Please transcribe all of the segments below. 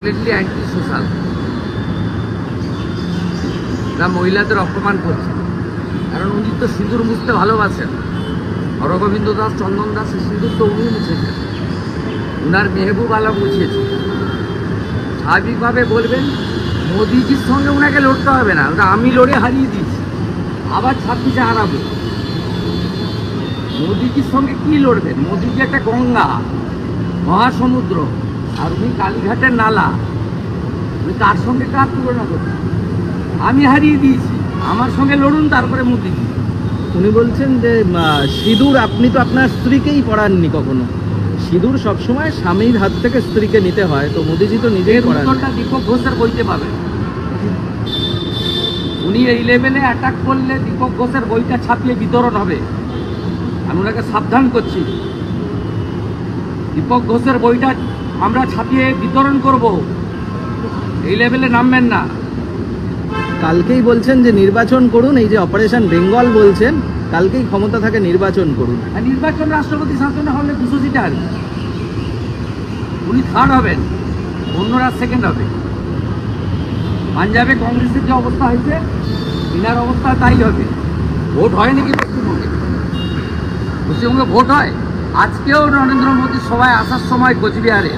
Anti social, যা মহিলাদের অপমান করছে। কারণ উনি তো সিঁদুর মুছতে ভালোবাসেন। হরগোবিন্দ দাস, চন্দন দাস সিঁদুর তো উনি মুছেছেন, উনার মেহবুব আলম মুছিয়েছে। স্বাভাবিকভাবে বলবেন মোদিজির সঙ্গে ওনাকে লড়তে হবে না, ওটা আমি লড়ে হারিয়ে দিয়েছি, আবার 26-এ হারাবো। মোদিজির সঙ্গে কি লড়বেন? মোদিজি একটা গঙ্গা, মহাসমুদ্র, আর উনি কালীঘাটের নালা। উনি কার সঙ্গে কার তুলনা করছেন? আমি হারিয়ে দিয়েছি, আমার সঙ্গে লড়ুন, তারপরে মোদিজি। উনি বলছেন যে সিঁদুর আপনি তো আপনার স্ত্রীকেই পরাননি কখনো, সিঁদুর সবসময় স্বামীর হাত থেকে স্ত্রীকে নিতে হয়, তো মোদিজি তো নিজেই পরান। উত্তরটা দীপক ঘোষের বইতে পাবেন। উনি এই লেভেলে অ্যাটাক করলে দীপক ঘোষের বইটা ছাপিয়ে বিতরণ হবে। আমি ওনাকে সাবধান করছি, দীপক ঘোষের বইটা আমরা ছাপিয়ে বিতরণ করব, এই লেভেলে নামবেন না। কালকেই বলছেন যে নির্বাচন করুন, এই যে অপারেশন বেঙ্গল বলছেন, কালকেই ক্ষমতা থাকে নির্বাচন করুন। আর নির্বাচন রাষ্ট্রপতি শাসনে হলে 200 সিটে আসবে, উনি থার্ড হবেন, অন্যরা সেকেন্ড হবে। পাঞ্জাবে কংগ্রেসের যে অবস্থা হয়েছে, ইনার অবস্থা তাই হবে। ভোট হয় নাকি পশ্চিমবঙ্গে? পশ্চিমবঙ্গে ভোট হয়। আজকেও নরেন্দ্র মোদী সভায় আসার সময় কোচবিহারে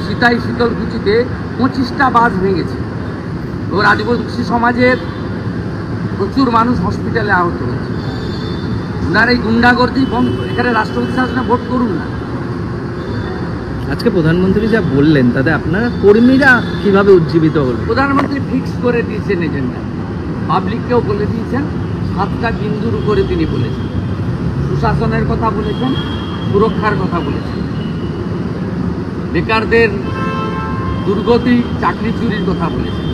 সীতাই শীতলকুচিতে 25টা বাস ভেঙেছে। এবার আদিবাসী সমাজের প্রচুর মানুষ হসপিটালে আহত হয়েছে। ওনার এই গুন্ডাগর্দি বন্ধ, এখানে রাষ্ট্রপতি শাসনে ভোট করুন না। আজকে প্রধানমন্ত্রী যা বললেন তাতে আপনারা কর্মীরা কিভাবে উজ্জীবিত হল? প্রধানমন্ত্রী ফিক্স করে দিয়েছেন এজেন্ডা, পাবলিককেও বলে দিয়েছেন, 7টা বিন্দুর উপরে তিনি বলেছেন। সুশাসনের কথা বলেছেন, সুরক্ষার কথা বলেছেন, বেকারদের দুর্গতি চাকরি চুরির কথা বলেছেন,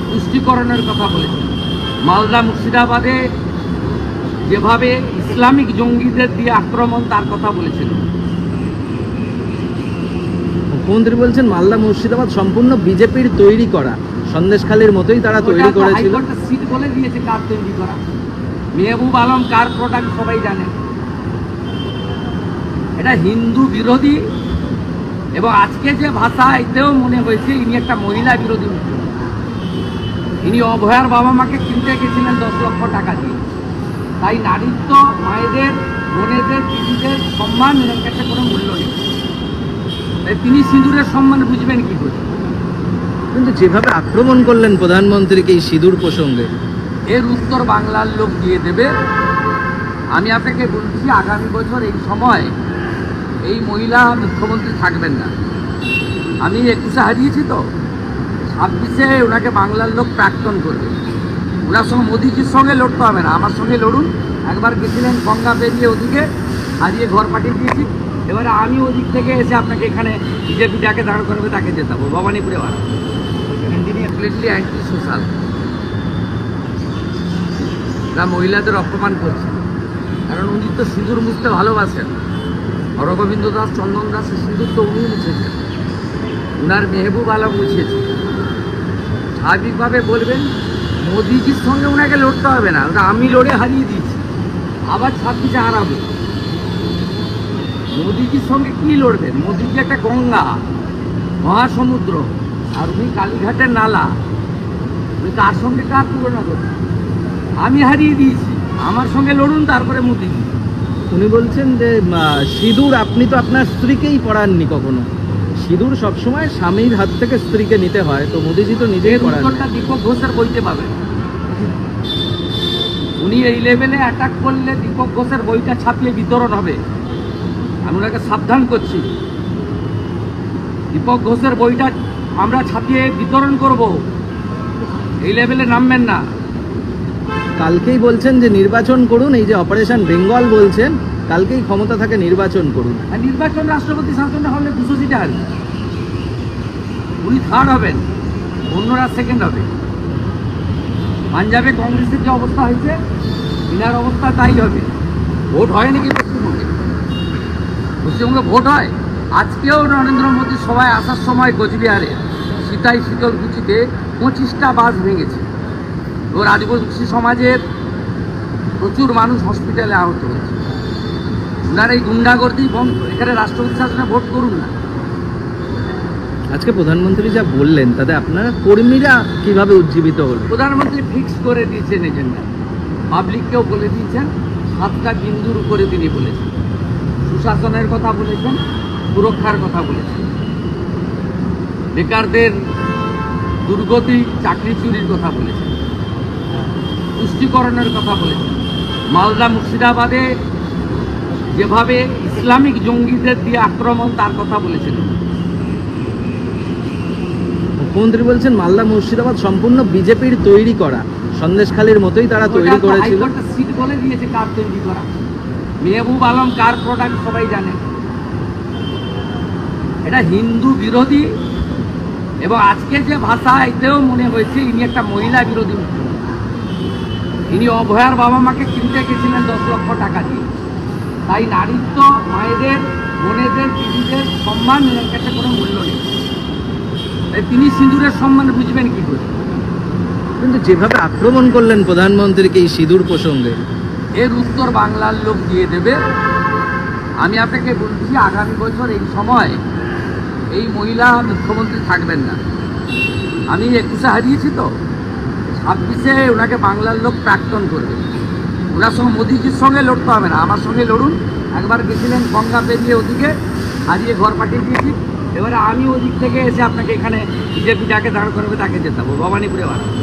তুষ্টিকরণের কথা বলেছেন। মালদা মুর্শিদাবাদে যেভাবে ইসলামিক জঙ্গিদের দিয়ে আক্রমণ, তার কথা বলেছেন। মুখ্যমন্ত্রী বলছেন মালদা মুর্শিদাবাদ সম্পূর্ণ বিজেপির তৈরি করা, সন্দেশখালীর মতোই তারা তৈরি করেছিল। সিট বলে দিয়েছে কার তৈরি করা। মেহবুব আলম কার প্রোডাক্ট সবাই জানে। এটা হিন্দু বিরোধী, এবং আজকে যে ভাষা, এতেও মনে হয়েছে ইনি একটা মহিলা বিরোধী মুখ্যমন্ত্রী। ইনি অভয়ার বাবা মাকে কিনতে গেছিলেন 10 লক্ষ টাকা দিয়ে। তাই নারীত্ব, মায়েদের, বোনেদের, দিদিদের সম্মান এর কাছে কোনো মূল্য নেই। তাই তিনি সিঁদুরের সম্মান বুঝবেন কি করে? কিন্তু যেভাবে আক্রমণ করলেন প্রধানমন্ত্রীকে এই সিঁদুর প্রসঙ্গে, এর উত্তর বাংলার লোক দিয়ে দেবে। আমি আপনাকে বলছি, আগামী বছর এই সময় এই মহিলা মুখ্যমন্ত্রী থাকবেন না। আমি 21-এ হারিয়েছি, তো 26-এ ওনাকে বাংলার লোক প্রাক্তন করবে। ওনার সঙ্গে মোদিজির সঙ্গে লড়তে হবে না, আমার সঙ্গে লড়ুন। একবার গেছিলেন গঙ্গা পেরিয়ে ওদিকে, হারিয়ে ঘর পাঠিয়ে দিয়েছি। এবারে আমি ওদিক থেকে এসে আপনাকে এখানে বিজেপি যাকে দাঁড় করবে তাকে জেতাবো, ভবানীপুরে বাড়া। কমপ্লিটলি অ্যান্টি সোশ্যাল, যা মহিলাদের অপমান করছে। কারণ উনি তো সিঁদুর মুছতে ভালোবাসেন। হরগোবিন্দ দাস, চন্দন দাস সিঁদুর তো উনি মুছেছেন, উনার মেহবুব আলম মুছিয়েছে। স্বাভাবিকভাবে বলবেন মোদিজির সঙ্গে ওনাকে লড়তে হবে না, ওটা আমি লড়ে হারিয়ে দিয়েছি, আবার 26-এ হারাবো। মোদিজির সঙ্গে কি লড়বেন? মোদিজি একটা গঙ্গা, মহাসমুদ্র, আর উনি কালীঘাটের নালা। উনি কার সঙ্গে কার তুলনা করছেন? আমি হারিয়ে দিয়েছি, আমার সঙ্গে লড়ুন, তারপরে মোদিজি। উনি বলছেন যে সিঁদুর আপনি তো আপনার স্ত্রীকেই পরাননি কখনো, সিঁদুর সবসময় স্বামীর হাত থেকে স্ত্রীকে নিতে হয়, তো মোদিজি তো নিজেই পরান। উত্তরটা দীপক ঘোষের বইতে পাবেন। উনি এই লেভেলে অ্যাটাক করলে দীপক ঘোষের বইটা ছাপিয়ে বিতরণ হবে। আমি ওনাকে সাবধান করছি, দীপক ঘোষের বইটা আমরা ছাপিয়ে বিতরণ করব, এই লেভেলে নামবেন না। কালকেই বলছেন যে নির্বাচন করুন, এই যে অপারেশন বেঙ্গল বলছেন, কালকেই ক্ষমতা থাকে নির্বাচন করুন। আর নির্বাচন রাষ্ট্রপতি শাসনে হলে 200 সিটে আসবে, উনি থার্ড হবেন, অন্যরা সেকেন্ড হবে। পাঞ্জাবে কংগ্রেসের যে অবস্থা হয়েছে, ইনার অবস্থা তাই হবে। ভোট হয় নাকি পশ্চিমবঙ্গে? পশ্চিমবঙ্গে ভোট হয়। আজকেও নরেন্দ্র মোদী সভায় আসার সময় কোচবিহারে সীতাই শীতলকুচিতে 25টা বাস ভেঙেছে। এবার আদিবাসী সমাজের প্রচুর মানুষ হসপিটালে আহত হয়েছে। ওনার এই গুন্ডাগর্দি বন্ধ, এখানে রাষ্ট্রপতি শাসনে ভোট করুন না। আজকে প্রধানমন্ত্রী যা বললেন তাতে আপনারা কর্মীরা কিভাবে উজ্জীবিত হল? প্রধানমন্ত্রী ফিক্স করে দিয়েছেন এজেন্ডা, পাবলিককেও বলে দিয়েছেন, 7টা বিন্দুর উপরে তিনি বলেছেন। সুশাসনের কথা বলেছেন, সুরক্ষার কথা বলেছেন, বেকারদের দুর্গতি চাকরি চুরির কথা বলেছেন, পুষ্টিকরণের কথা বলেছেন। মালদা মুর্শিদাবাদে যেভাবে ইসলামিক জঙ্গিদের দিয়ে আক্রমণ তার কথা বলেছেন। মুখ্যমন্ত্রী বলছেন মালদা মুর্শিদাবাদ সম্পূর্ণ বিজেপির তৈরি করা, সন্দেশখালীর মতোই তারা তৈরি করেছিল। সিট বলে দিয়েছে কার তৈরি করা, মেহবুব আলম কার প্রোডাক্ট সবাই জানে। এটা হিন্দু বিরোধী, এবং আজকে যে ভাষা এতেও মনে হয়েছে ইনি একটা মহিলা বিরোধী মুখ্যমন্ত্রী। ইনি অভয়ার বাবা মাকে কিনতে গেছিলেন 10 লক্ষ টাকা দিয়ে। তাই নারীত্ব, মায়েদের, বোনেদের, দিদিদের সম্মান এর কাছে কোনো মূল্য নেই। তাই তিনি সিঁদুরের সম্মান বুঝবেন কি করে? কিন্তু যেভাবে আক্রমণ করলেন প্রধানমন্ত্রীকে এই সিঁদুর প্রসঙ্গে, এর উত্তর বাংলার লোক দিয়ে দেবে। আমি আপনাকে বলছি আগামী বছর এই সময় এই মহিলা মুখ্যমন্ত্রী থাকবেন না। আমি 21-এ হারিয়েছি তো, 26-এ ওনাকে বাংলার লোক প্রাক্তন করবে। ওনার সঙ্গে মোদিজির সঙ্গে লড়তে হবে না, আমার সঙ্গে লড়ুন। একবার গেছিলেন গঙ্গা পেরিয়ে ওদিকে, হারিয়ে ঘর পাঠিয়ে দিয়েছি। এবারে আমি ওদিক থেকে এসে আপনাকে এখানে বিজেপি যাকে দাঁড় করবে তাকে জেতাবো, ভবানীপুরে বাড়াবো।